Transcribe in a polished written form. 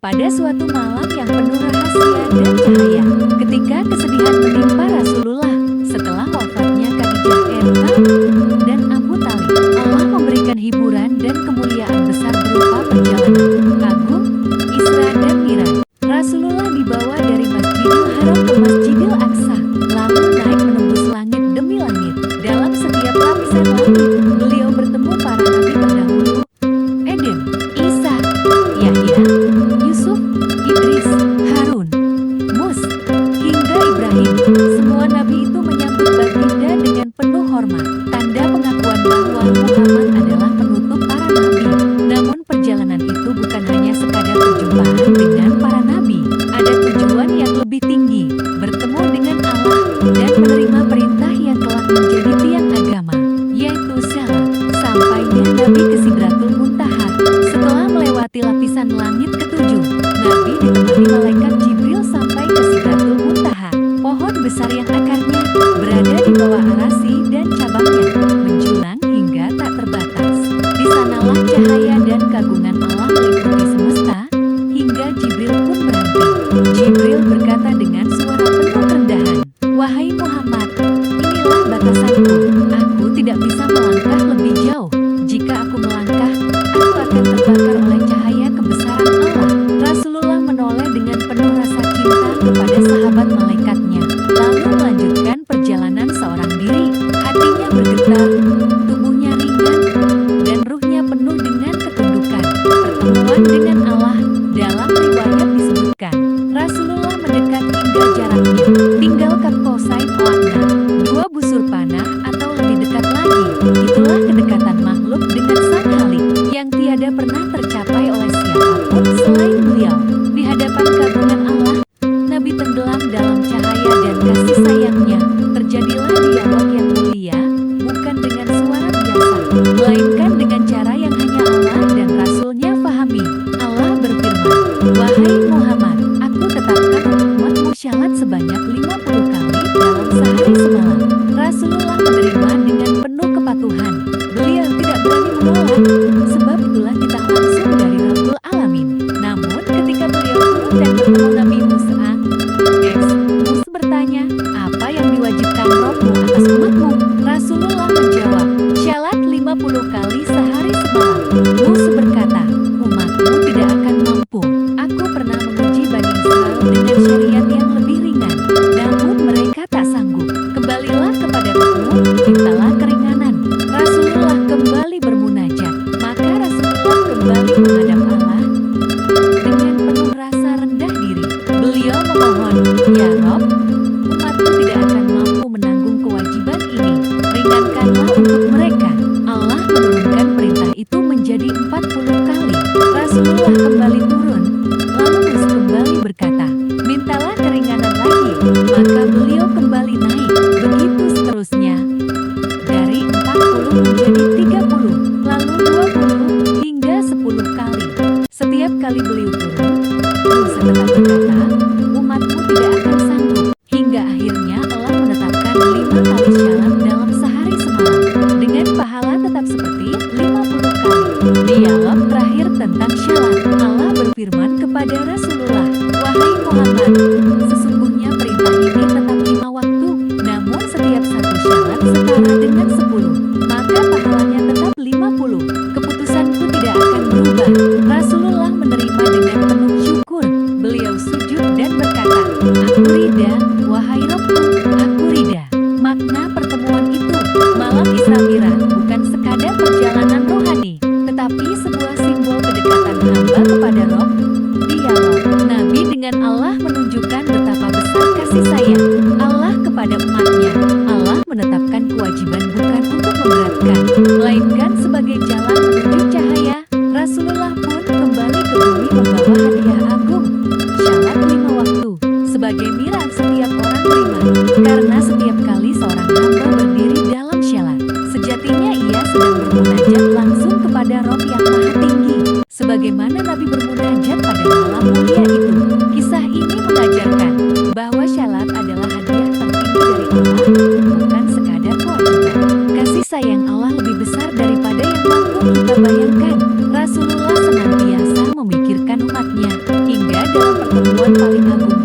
Pada suatu malam yang penuh rahasia dan cahaya, ketika kesedihan menimpa Rasulullah setelah wafatnya Khadijah dan Abu Thalib, Allah memberikan hiburan dan kemuliaan besar berupa perjalanan agung, Isra dan Mi'raj. Rasulullah dibawa dari Masjidil Haram ke Masjidil Aqsa, lalu naik menembus langit demi langit. Dalam setiap lapisan langit, beliau bertemu para nabi terdahulu, Eden, Isa, Yahya, Yusuf, Idris, Harun, Mus, hingga Ibrahim. Semua nabi itu menyambut baginda dengan penuh hormat, tanda pengakuan bahwa Muhammad adalah penutup para nabi. Namun perjalanan itu bukan hanya sekadar perjumpaan dengan para nabi. Ada tujuan yang lebih tinggi, bertemu dengan Allah dan menerima perintah yang telah menjadi tiang agama, yaitu salat. Sampainya Nabi ke Sidratul Muntaha. Setelah melewati lapisan langit ketujuh, Nabi ditemani malaikat Jibril sampai ke Sidratul Muntaha, pohon besar yang akarnya berada di bawah arasy dan cabangnya menjulang hingga tak terbatas. Di sanalah cahaya dan kagungan Allah meliputi semesta, hingga Jibril pun berhenti. Jibril berkata dengan suara penuh kerendahan, "Wahai Muhammad, inilah batasanku. Aku tidak bisa melangkah lebih jauh. Jika aku melangkah, aku akan terbakar oleh cahaya kebesaran Allah." Rasulullah menoleh dengan penuh rasa cinta kepada sahabat malaikatnya, lalu melanjutkan perjalanan seorang diri. Hatinya bergetar, tubuhnya ringan, dan ruhnya penuh dengan ketundukan. Pertemuan dengan Allah, dalam riwayat disebutkan, Rasulullah mendekat hingga jaraknya tinggal kaf qausain au adna, 2 busur panah atau lebih dekat lagi. Itulah kedekatan makhluk dengan Sang Khalik yang tiada pernah tercapai oleh siapapun selain beliau. Di hadapan kagungan Allah, Nabi tenggelam dalam cahaya dan kasih sayangnya. Terjadilah dialog yang mulia, bukan dengan suara biasa, melainkan dengan cara yang hanya Allah dan Rasul-Nya fahami. Allah berfirman, "Wahai Muhammad, aku tetapkan umatmu syalat sebanyak 50 kali dalam sehari semalam." Rasulullah menerima dengan penuh kepatuhan. Beliau tidak berani menolak, sebab itulah kita langsung dari Rabbul Alamin. Namun ketika beliau turun dan bertemu Nabi Musa, Musa bertanya, "Apa yang diwajibkan Rabbmu atas umatmu?" Rasulullah menjawab, "Syalat 50 kali sehari semalam." Musa berkata, "Umatmu tidak akan mampu. Aku pernah menguji Bani Israil dengan syariat yang lebih ringan, namun mereka tak sanggup. Kembalilah kepada Rabbmu, mintalah keringanan." Rasulullah kembali bermunajat, maka Rasulullah kembali menghadap Allah dengan penuh rasa rendah diri. Beliau memohon, "Ya Rabb, umatku tidak akan mampu menanggung kewajiban ini. Ringankanlah untuk mereka." Allah menurunkan perintah itu menjadi 40 kali. Rasulullah kembali turun, lalu Musa kembali berkata, "Mintalah keringanan lagi." Maka beliau kembali naik, begitu seterusnya. Dari 40 menjadi 30, lalu 20, hingga 10 kali. Setiap kali beliau turun, Musa tetap berkata, "Umatmu tidak akan sanggup." Hingga akhirnya Allah menetapkan 5 kali syalat dalam sehari semalam, dengan pahala tetap seperti 50 kali. Dialog terakhir tentang syalat, Allah berfirman kepada Rasulullah, "Wahai Muhammad, sesungguhnya perintah ini tetap 5 waktu, namun setiap satu syalat setara dengan 10, maka pahalanya tetap 50. Keputusanku tidak akan berubah." Rasulullah menerima dengan penuh syukur. Beliau sujud dan berkata, "Aku rida, wahai Rabbku, aku rida." Makna pertemuan itu, malam Isra Mi'raj, bukan sekadar perjalanan rohani, tetapi sebuah simbol kedekatan hamba kepada Rabb. Dialog Nabi dengan Allah menunjukkan betapa besar kasih sayang Allah kepada umatnya. Allah menetapkan kewajiban bukan untuk memberatkan, melainkan sebagai jalan menuju cahaya. Rasulullah pun kembali ke bumi membawa hadiah agung, syalat 5 waktu, sebagai miras setiap orang beriman. Karena setiap kali seorang hamba berdiri dalam syalat, sejatinya ia sedang bermunajat langsung kepada Rabb yang Maha Tinggi, sebagaimana Nabi bermunajat pada malam mulia itu. Kisah ini paling agung